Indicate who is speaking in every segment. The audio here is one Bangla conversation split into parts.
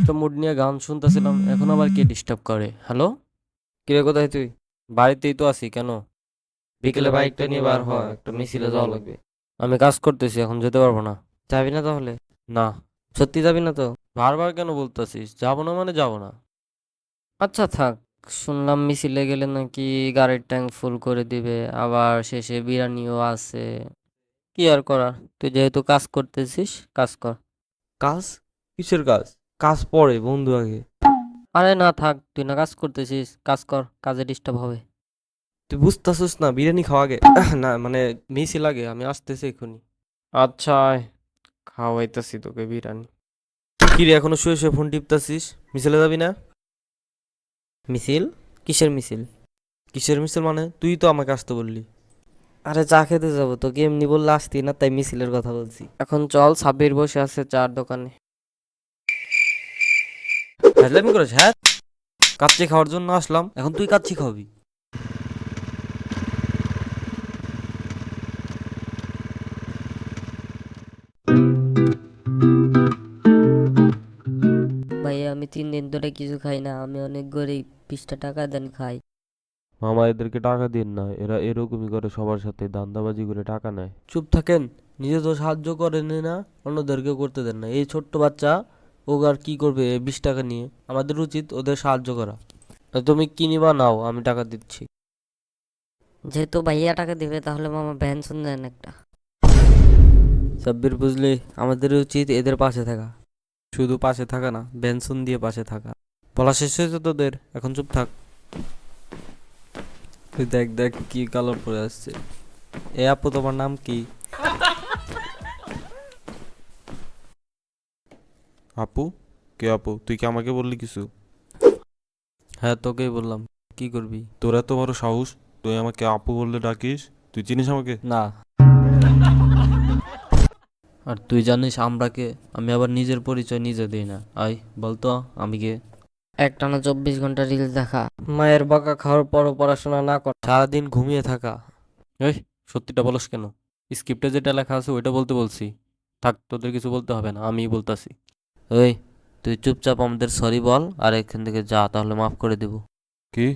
Speaker 1: একটা মুড নিয়ে গান শুনতেছিলাম, এখন আবার কে ডিস্টার্ব করে? হ্যালো, কিরে কোথায় তুই? বাড়িতেই তো আছি। কেন? বিকেলে বাইকটা নিয়ে বার হয়, একটা মিছিলে যাওয়া লাগবে। আমি কাজ করতেছি, এখন যেতে পারবো না। যাবি না তাহলে? না। সত্যি যাবি না তো? বারবার কেন বলতেছিস? যাবো না মানে যাবো না। আচ্ছা থাক। শুনলাম মিছিলে গেলে নাকি গাড়ির ট্যাঙ্ক ফুল করে দিবে, আবার শেষে বিরিয়ানিও আছে। কি আর করার, তুই যেহেতু কাজ করতেছিস, কাজ কর।
Speaker 2: কাজ? কিসের কাজ? কাজ পরে, বন্ধু আগে।
Speaker 1: আরে না থাক, তুই না কাজ করতেছিস, কাজ কর, কাজে ডিস্টার্ব হবে।
Speaker 2: তুই বুঝতেছিস না, বিরিয়ানি খাওয়া আগে। না মানে মিশি লাগে, আমি আসতেছি এক্ষুনি।
Speaker 1: আচ্ছা আয়, খাওয়াইতেছি তোকে বিরিয়ানি।
Speaker 2: কি রে, এখনো শুয়ে শুয়ে ফোন টিপতাছিস? মিছিলে যাবি না?
Speaker 1: মিছিল? কিসের মিছিল?
Speaker 2: কিসের মিছিল মানে? তুই তো আমাকে আসতে বললি।
Speaker 1: আরে চা খেতে যাবো, তোকে এমনি বললে আসতি না, তাই মিছিলের কথা বলছি। এখন চল, সাব্বির বসে আছে চার দোকানে।
Speaker 2: ফাজলামি করিস? হ্যাঁ, কাচ্চি খাওয়ার জন্য আসলাম, এখন তুই কাচ্চি খাওয়াবি?
Speaker 3: ভাইয়া আমি 3 দিন ধরে কিছু খাই না, আমি অনেক গরিব, 20টা টাকা দেন খাই।
Speaker 4: মামা এদেরকে টাকা দিন না, এরা এরকমই করে, সবার সাথে দান্দাবাজি করে টাকা নেয়।
Speaker 2: চুপ থাকেন। নিজে তো সাহায্য করেন না, অন্যদেরকেও করতে দেন না। এই ছোট্ট বাচ্চা ও আর কি করবে 20 টাকা নিয়ে? আমাদের উচিত ওদের সাহায্য করা। তুমি কি নিবা নাও, আমি টাকা দিচ্ছি।
Speaker 3: যেহেতু ভাইয়া টাকা দিবে তাহলে মামা ব্যঞ্জন দেন একটা।
Speaker 2: সাব্বির বুঝলি, আমাদের উচিত এদের পাশে থাকা। শুধু পাশে থাকা না, বেনসন দিয়ে পাশে থাকা। বলা শেষ হয়েছে তোদের, এখন চুপ থাক। তুই দেখ দেখ কি কালার পরে আসছে। এ আপু, তোমার নাম কি?
Speaker 4: আপু? কে আপু? তুই কি আমাকে বললি কিছু?
Speaker 2: হ্যাঁ, তোকেই বললাম। কি করবি?
Speaker 4: তোর এত বড় সাহস, তুই আমাকে আপু বললে ডাকিস? তুই চিনিস আমাকে?
Speaker 2: না। আর তুই জানিস আমরা কে? আমি আবার নিজের পরিচয় নিজে দিই না। আই বলতো, আমি কে?
Speaker 3: একটানা 24 ঘন্টা রিলস দেখা।
Speaker 1: মায়ের বকা খাওয়ার পরও পড়াশোনা না কর।
Speaker 2: সারাদিন ঘুমিয়ে থাকা।
Speaker 1: এই, সত্যিটা বলস কেন? স্ক্রিপ্টে যেটা লেখা আছে ওইটা বলতে বলছি। থাক, তোদের কিছু বলতে হবে না, আমিই বলতাছি।
Speaker 2: ওই, তুই চুপচাপ আমাদের সরি বল আর এখান থেকে যা, তাহলে মাফ করে দেব।
Speaker 4: কি?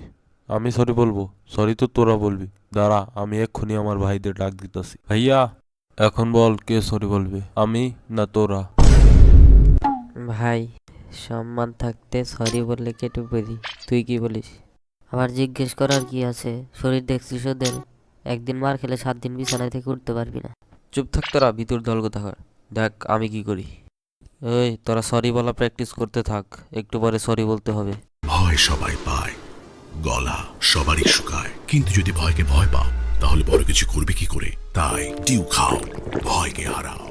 Speaker 4: আমি সরি বলবো? সরি তো তোরা বলবি। দাঁড়া, আমি এক্ষুনি আমার ভাইদের ডাক দিতেছি। ভাইয়া, এখন বল কে সরি বলবে, আমি না তোরা?
Speaker 3: ভাই, সম্মান থাকতে সরি বললে কেটে পড়ি। তুই কি বলিস? আবার জিজ্ঞেস করার কি আছে? শরীর দেখছিস ওদের, একদিন মার খেলে 7 দিন বিছানায় থেকে উঠতে পারবি না।
Speaker 2: চুপ থাক তোরা, ভিতর দল কোথাকার। দেখ আমি কি করি। ওই, তোরা সরি বলা প্র্যাকটিস করতে থাক, একটু পরে সরি বলতে হবে।
Speaker 5: ভয় সবাই পায়, গলা সবারই শুকায়, কিন্তু যদি ভয়কে ভয় পাও তাহলে বড় কিছু করবে কি করে? তাই ডিউ খাও, ভয়কে হারাও।